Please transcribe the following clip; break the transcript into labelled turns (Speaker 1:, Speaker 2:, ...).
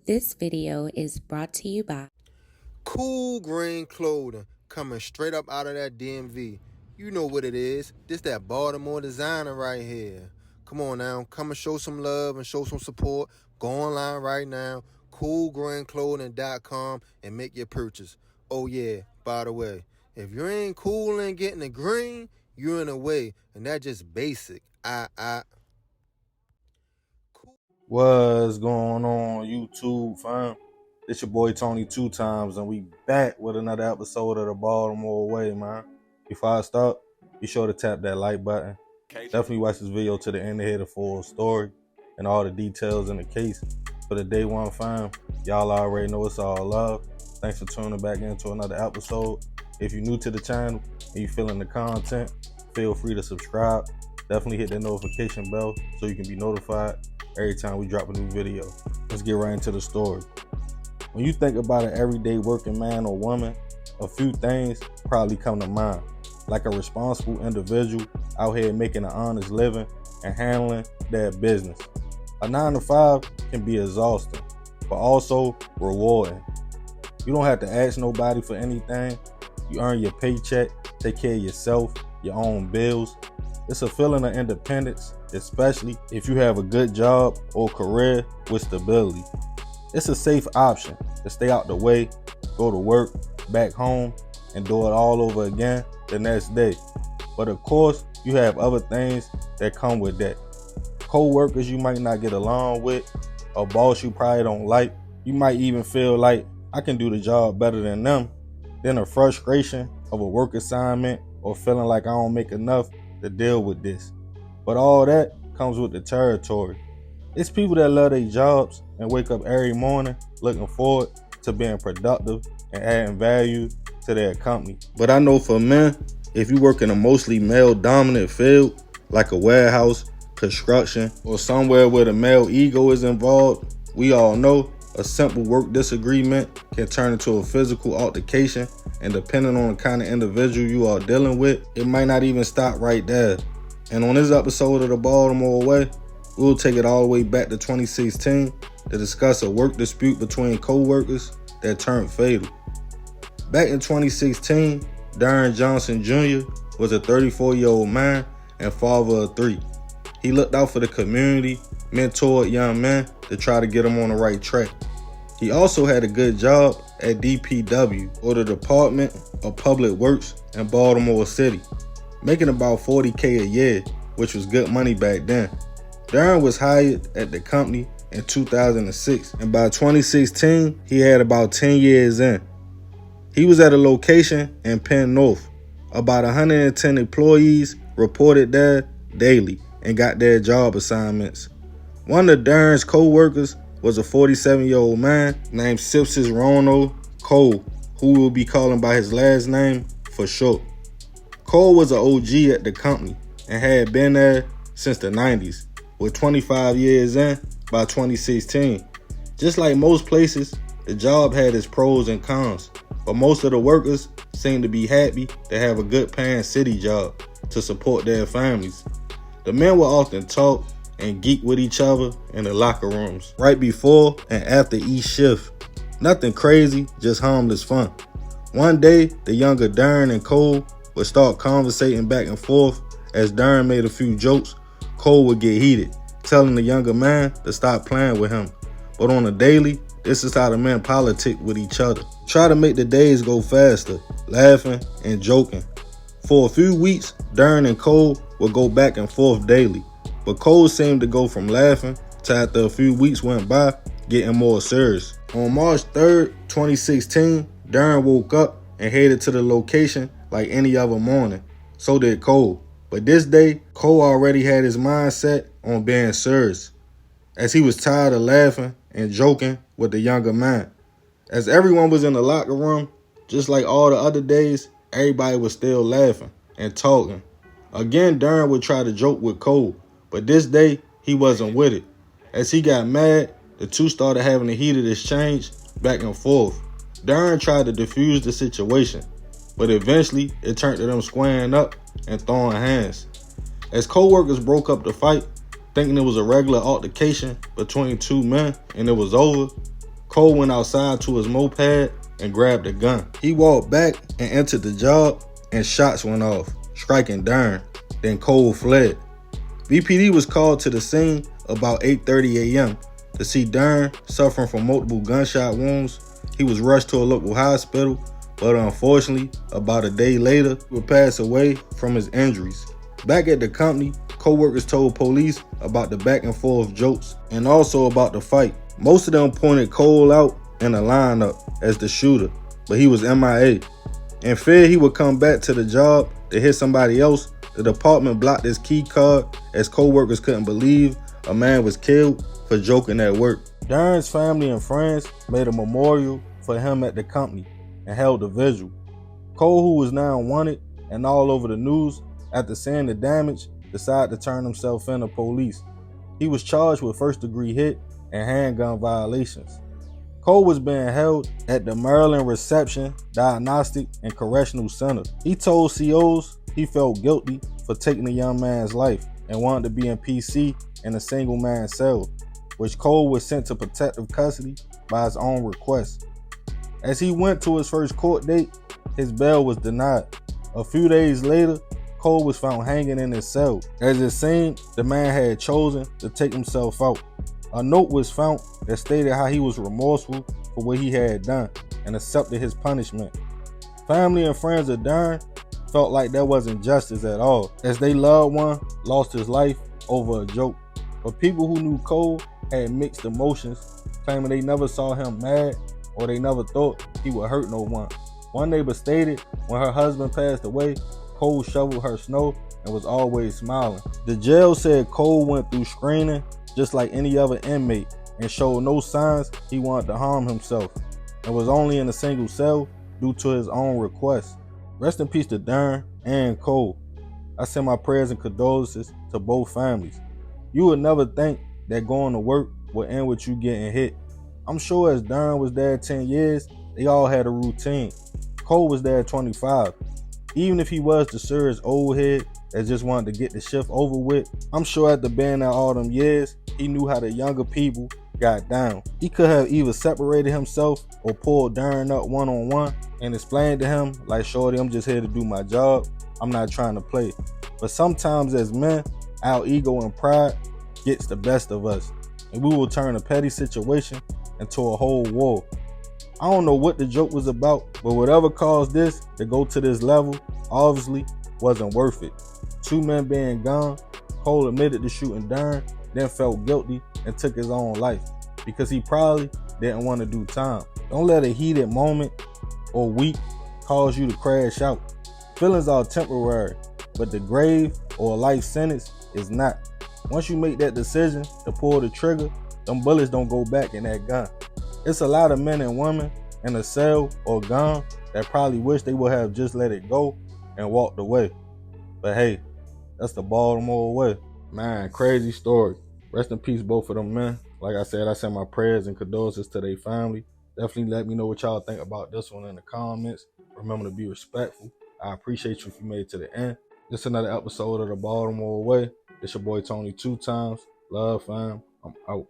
Speaker 1: This video is brought to you by
Speaker 2: Cool green clothing coming straight up out of that DMV. You know what it is. This that Baltimore designer right here. Come on now, come and show some love and show some support. Go online right now, coolgreenclothing.com, and make your purchase. Oh yeah, by the way, if you ain't cool and getting the green, you're in the way, and that's just basic.
Speaker 3: What's going on, YouTube, fam? It's your boy Tony 2 times, and we back with another episode of the Baltimore Way, man. Before I start, be sure to tap that like button. Definitely watch this video to the end to hear the full story and all the details in the case. For the day one, fam, y'all already know it's all love. Thanks for tuning back into another episode. If you're new to the channel and you feeling the content, feel free to subscribe. Definitely hit that notification bell so you can be notified every time we drop a new video. Let's get right into the story. When you think about an everyday working man or woman, a few things probably come to mind. Like a responsible individual out here making an honest living and handling their business. A 9-to-5 can be exhausting, but also rewarding. You don't have to ask nobody for anything. You earn your paycheck, take care of yourself, your own bills. It's a feeling of independence, especially if you have a good job or career with stability. It's a safe option to stay out the way, go to work, back home, and do it all over again the next day. But of course, you have other things that come with that. Co-workers you might not get along with, a boss you probably don't like. You might even feel like, I can do the job better than them. Then a frustration of a work assignment or feeling like I don't make enough to deal with this. But all that comes with the territory. It's people that love their jobs and wake up every morning looking forward to being productive and adding value to their company. But I know for men, if you work in a mostly male dominant field like a warehouse, construction, or somewhere where the male ego is involved, we all know a simple work disagreement can turn into a physical altercation, and depending on the kind of individual you are dealing with, it might not even stop right there. And on this episode of the Baltimore Way, we'll take it all the way back to 2016 to discuss a work dispute between co-workers that turned fatal. Back in 2016, Darren Johnson Jr. was a 34-year-old man and father of 3. He looked out for the community, mentored young men to try to get them on the right track. He also had a good job at DPW, or the Department of Public Works in Baltimore City, making about $40K a year, which was good money back then. Darren was hired at the company in 2006, and by 2016, he had about 10 years in. He was at a location in Penn North. About 110 employees reported there daily and got their job assignments. One of Darren's co-workers was a 47-year-old man named Sipsis Ronald Cole, who we'll be calling by his last name for short. Cole was an OG at the company and had been there since the 90s, with 25 years in by 2016. Just like most places, the job had its pros and cons, but most of the workers seemed to be happy to have a good paying city job to support their families. The men would often talk and geek with each other in the locker rooms right before and after each shift. Nothing crazy, just harmless fun. One day, the younger Darren and Cole would start conversating back and forth. As Darren made a few jokes, Cole would get heated, telling the younger man to stop playing with him. But on a daily, this is how the men politic with each other. Try to make the days go faster, laughing and joking. For a few weeks, Darren and Cole would go back and forth daily. But Cole seemed to go from laughing to, after a few weeks went by, getting more serious. On March 3rd, 2016, Darren woke up and headed to the location like any other morning. So did Cole. But this day, Cole already had his mind set on being serious, as he was tired of laughing and joking with the younger man. As everyone was in the locker room, just like all the other days, everybody was still laughing and talking. Again, Darren would try to joke with Cole, but this day, he wasn't with it. As he got mad, the two started having a heated exchange back and forth. Darren tried to defuse the situation, but eventually it turned to them squaring up and throwing hands. As co-workers broke up the fight, thinking it was a regular altercation between two men and it was over, Cole went outside to his moped and grabbed a gun. He walked back and entered the job, and shots went off, striking Dern. Then Cole fled. BPD was called to the scene about 8:30 a.m. to see Dern suffering from multiple gunshot wounds. He was rushed to a local hospital, but unfortunately, about a day later, he would pass away from his injuries. Back at the company, co-workers told police about the back and forth jokes and also about the fight. Most of them pointed Cole out in a lineup as the shooter, but he was MIA. In fear he would come back to the job to hit somebody else, the department blocked his key card as co-workers couldn't believe a man was killed for joking at work. Dern's family and friends made a memorial for him at the company and held a vigil. Cole, who was now wanted and all over the news after seeing the damage, decided to turn himself in to police. He was charged with first-degree hit and handgun violations. Cole was being held at the Maryland Reception, Diagnostic, and Correctional Center. He told COs he felt guilty for taking the young man's life and wanted to be in PC in a single-man cell, which Cole was sent to protective custody by his own request. As he went to his first court date, his bail was denied. A few days later, Cole was found hanging in his cell. As it seemed, the man had chosen to take himself out. A note was found that stated how he was remorseful for what he had done and accepted his punishment. Family and friends of Dern felt like there wasn't justice at all, as their loved one lost his life over a joke. But people who knew Cole had mixed emotions, claiming they never saw him mad or they never thought he would hurt no one. One neighbor stated when her husband passed away, Cole shoveled her snow and was always smiling. The jail said Cole went through screening just like any other inmate and showed no signs he wanted to harm himself and was only in a single cell due to his own request. Rest in peace to Dern and Cole. I send my prayers and condolences to both families. You would never think that going to work would end with you getting hit. I'm sure as Dern was there 10 years, they all had a routine. Cole was there 25. Even if he was the serious old head that just wanted to get the shift over with, I'm sure after being there all them years, he knew how the younger people got down. He could have either separated himself or pulled Dern up one-on-one and explained to him, like, shorty, I'm just here to do my job. I'm not trying to play. But sometimes as men, our ego and pride gets the best of us, and we will turn a petty situation into a whole war. I don't know what the joke was about, but whatever caused this to go to this level obviously wasn't worth it. Two men being gone, Cole admitted to shooting Dern, then felt guilty and took his own life because he probably didn't want to do time. Don't let a heated moment or week cause you to crash out. Feelings are temporary, but the grave or a life sentence is not. Once you make that decision to pull the trigger, them bullets don't go back in that gun. It's a lot of men and women in a cell or gone that probably wish they would have just let it go and walked away. But hey, that's the Baltimore way. Man, crazy story. Rest in peace, both of them men. Like I said, I send my prayers and condolences to their family. Definitely let me know what y'all think about this one in the comments. Remember to be respectful. I appreciate you if you made it to the end. This is another episode of the Baltimore Way. It's your boy Tony 2 times. Love, fam. I'm out.